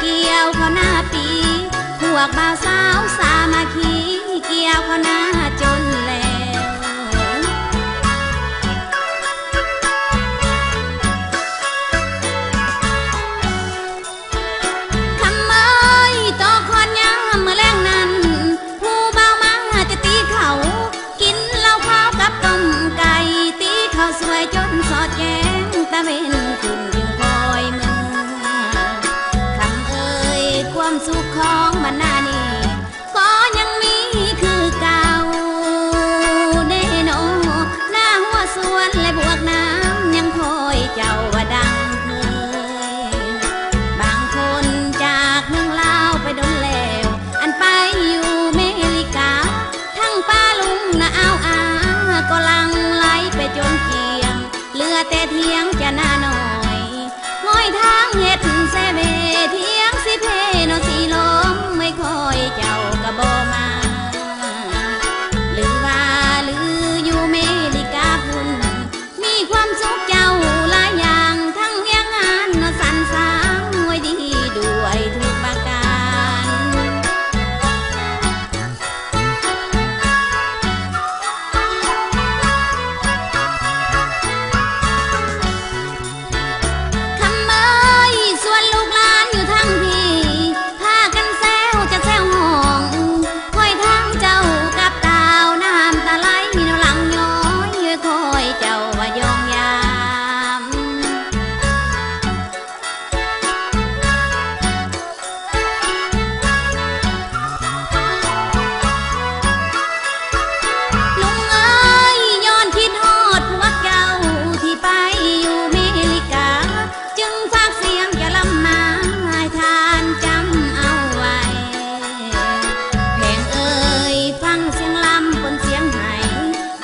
เกี่ยวข้าวหน้าปีพวกบ่าวสาวสามัคคีเกี่ยวข้าวหน้าจนแล้วคำเอ้ยต่อคอนยามเมื่อแรงนั้นผู้บ่าวมาจะตีเขากินเหล้าขาวกับต้มไก่ตีข้าวสวยจนสอดแจ้งตะเวนขึ้นจึงคอยเมื่อคำเอ้ยความสุขของบรรณานี้ก็ยังมีคือเก่าเด้โนหน้าหัวสวนและบวกน้ำยังคอยเจ้าว่าดังเคยบางคนจากเมืองลาวไปดนแล้วอันไปอยู่เมริกาทั้งป้าลุงนะเอาก็ลังไหลไปจนเกียงเหลือแต่เทียงจะหน้าหน่อยง่อยทางเฮ็ดเซเวเทียงสิเพนสีลมไม่คอยเจ้ากะบ่มาหรือว่าหรืออยู่เมริกาพุ่นมีความสุขเจ้าหลายอย่างทั้งเวียงงานสรรสร้างไว้ดีด้วยทุกประการคำเอ้ยส่วนลูกหลานอยู่ทั้งพี่พากันแซวจะแซวห้องคอยทางเจ้ากับตาวน้ำตาไหลมีน้ำหลังย้อยคอยเจ้าว่ายองยามลุงเอ้ยย้อนคิดฮอดพวกเจ้าที่ไปอยู่เมริกาจึงฝากเสียงจะลำมาให้ทานจำเอาไว้แพงเอ้ยฟังเสียงลำบนเสียงไห้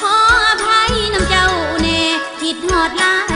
ขออภัยน้ำเจ้าเน่คิดฮอดหลาย